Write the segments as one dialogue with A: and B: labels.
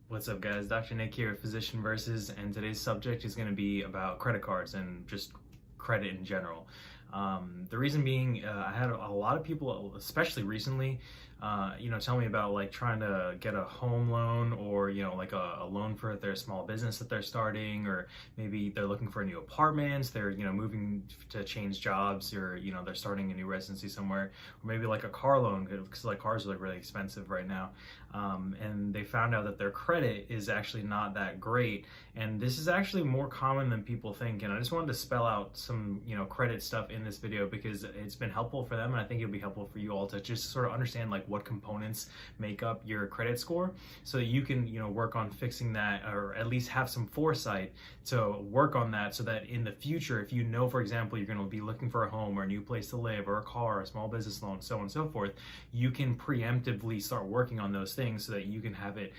A: What's up, guys? Dr. Nick here, Physician Versus, and today's subject is going to be about credit cards and just credit in general. The reason being, I had a lot of people, especially recently, tell me about like trying to get a home loan or, like a loan for their small business that they're starting, or maybe they're looking for a new apartment, they're, moving to change jobs, or, they're starting a new residency somewhere, or maybe like a car loan, because like cars are like really expensive right now. And they found out that their credit is actually not that great. And this is actually more common than people think. And I just wanted to spell out some, credit stuff in this video because it's been helpful for them. And I think it'll be helpful for you all to just sort of understand like what components make up your credit score so that you can, work on fixing that, or at least have some foresight to work on that so that in the future, if for example, you're going to be looking for a home or a new place to live or a car, or a small business loan, so on and so forth, you can preemptively start working on those things so that you can have it,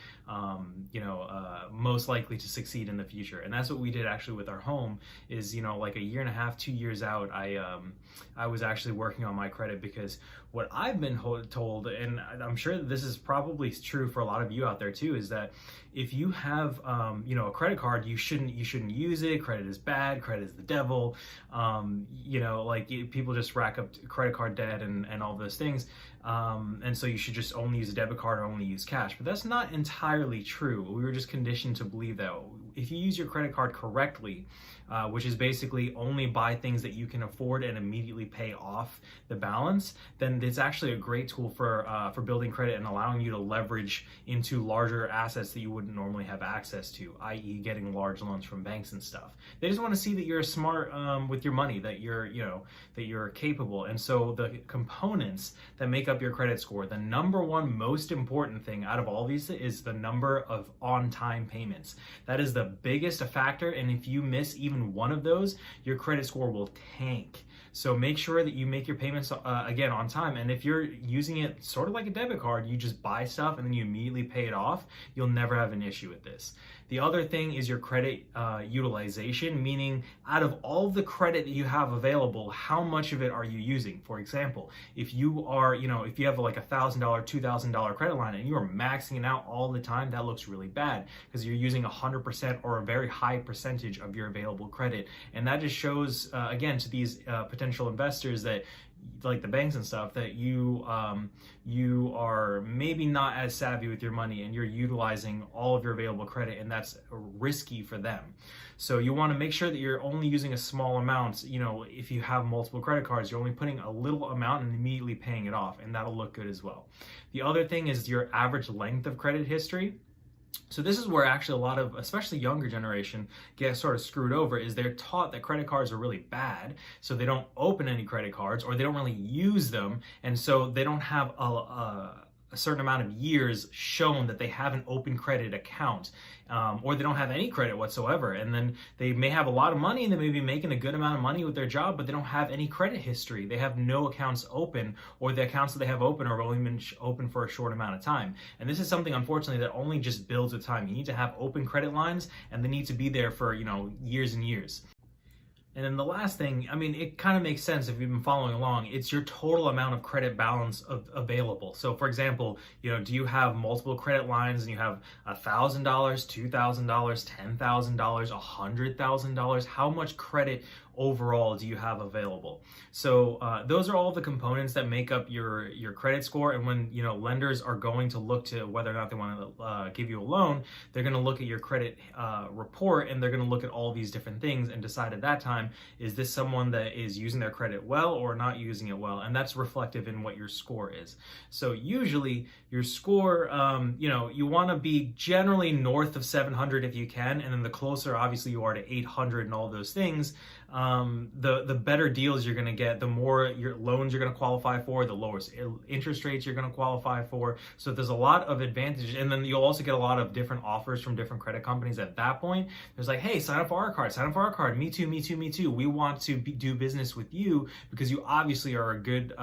A: most likely to succeed in the future. And that's what we did actually with our home is, like a year and a half, 2 years out, I was actually working on my credit because what I've been told, and I'm sure that this is probably true for a lot of you out there too, is that if you have, a credit card, you shouldn't use it. Credit is bad. Credit is the devil. People just rack up credit card debt and all those things. And so you should just only use a debit card or only use cash. But that's not entirely true. We were just conditioned to believe that if you use your credit card correctly, which is basically only buy things that you can afford and immediately pay off the balance, then it's actually a great tool for building credit and allowing you to leverage into larger assets that you wouldn't normally have access to, i.e. getting large loans from banks and stuff. They just want to see that you're smart with your money, that you're capable. And so the components that make up your credit score, the number one most important thing out of all these is the number of on-time payments. That is the biggest factor, and if you miss even one of those, your credit score will tank. So make sure that you make your payments again on time. And if you're using it sort of like a debit card, you just buy stuff and then you immediately pay it off, you'll never have an issue with this. The other thing is your credit utilization, meaning out of all the credit that you have available, how much of it are you using? For example, if you are, if you have like $1,000, $2,000 credit line and you are maxing it out all the time, that looks really bad because you're using 100% or a very high percentage of your available credit. And that just shows, again, to these potential investors that, like the banks and stuff, that you are maybe not as savvy with your money and you're utilizing all of your available credit, and that's risky for them. So you want to make sure that you're only using a small amount. If you have multiple credit cards, you're only putting a little amount and immediately paying it off, and that'll look good as well. The other thing is your average length of credit history. So this is where actually a lot of, especially younger generation, get sort of screwed over, is they're taught that credit cards are really bad, so they don't open any credit cards or they don't really use them, and so they don't have a certain amount of years shown that they have an open credit account, or they don't have any credit whatsoever. And then they may have a lot of money and they may be making a good amount of money with their job, but they don't have any credit history. They have no accounts open, or the accounts that they have open are only been open for a short amount of time. And this is something, unfortunately, that only just builds with time. You need to have open credit lines, and they need to be there for, years and years. And then the last thing, it kind of makes sense if you've been following along, it's your total amount of credit balance available. So for example, do you have multiple credit lines and you have $1,000, $2,000, $10,000, $100,000? How much credit overall do you have available? So those are all the components that make up your credit score. And when lenders are going to look to whether or not they want to give you a loan, they're going to look at your credit report, and they're going to look at all these different things and decide at that time, is this someone that is using their credit well or not using it well? And that's reflective in what your score is. So usually your score, you want to be generally north of 700 if you can, and then the closer obviously you are to 800 and all those things, the better deals you're going to get, the more your loans you're going to qualify for, the lower interest rates you're going to qualify for. So there's a lot of advantages, and then you'll also get a lot of different offers from different credit companies at that point. There's like, hey, sign up for our card, sign up for our card. Me too, me too, me too. We want to do business with you because you obviously are a good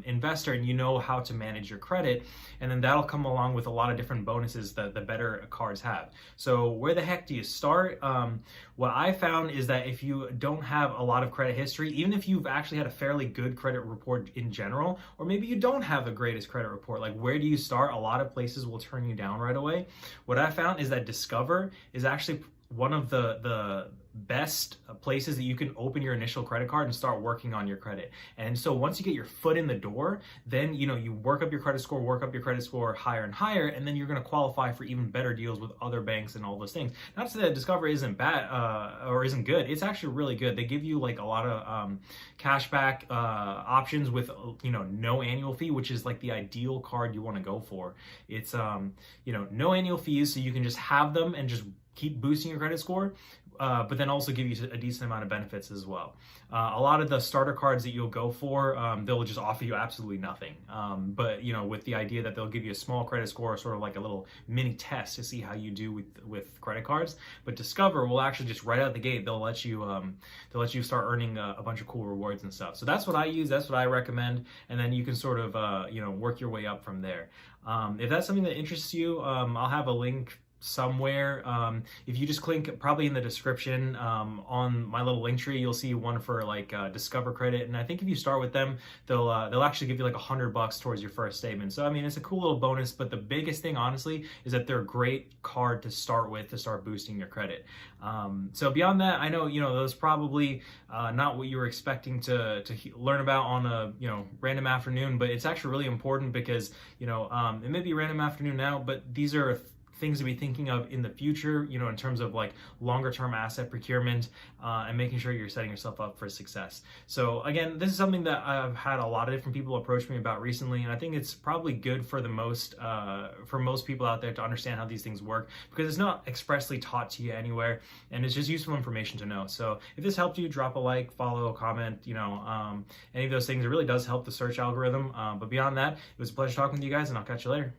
A: investor and you know how to manage your credit. And then that'll come along with a lot of different bonuses that the better cards have. So where the heck do you start? What I found is that if you don't have a lot of credit history, even if you've actually had a fairly good credit report in general, or maybe you don't have the greatest credit report, like where do you start? A lot of places will turn you down right away. What I found is that Discover is actually one of the best places that you can open your initial credit card and start working on your credit. And so once you get your foot in the door, then you work up your credit score higher and higher, and then you're going to qualify for even better deals with other banks and all those things. Not to say that Discover isn't bad or isn't good. It's actually really good. They give you like a lot of cashback options with no annual fee, which is like the ideal card you want to go for. It's no annual fees, so you can just have them and just keep boosting your credit score, but then also give you a decent amount of benefits as well. A lot of the starter cards that you'll go for, they'll just offer you absolutely nothing. But with the idea that they'll give you a small credit score, sort of like a little mini test to see how you do with credit cards. But Discover will actually just right out the gate, they'll let you start earning a bunch of cool rewards and stuff. So that's what I use. That's what I recommend. And then you can sort of work your way up from there. If that's something that interests you, I'll have a link somewhere. If you just click probably in the description on my little link tree, you'll see one for like Discover Credit, and I think if you start with them, they'll actually give you like $100 towards your first statement. So I mean, it's a cool little bonus, but the biggest thing honestly is that they're a great card to start with to start boosting your credit. So beyond that, I know those probably not what you were expecting to learn about on a random afternoon, but it's actually really important because it may be a random afternoon now, but these are things to be thinking of in the future, in terms of like longer term asset procurement and making sure you're setting yourself up for success. So again, this is something that I've had a lot of different people approach me about recently, and I think it's probably good for most people out there to understand how these things work, because it's not expressly taught to you anywhere, and it's just useful information to know. So if this helped you, drop a like, follow, comment, any of those things. It really does help the search algorithm. But beyond that, it was a pleasure talking to you guys, and I'll catch you later.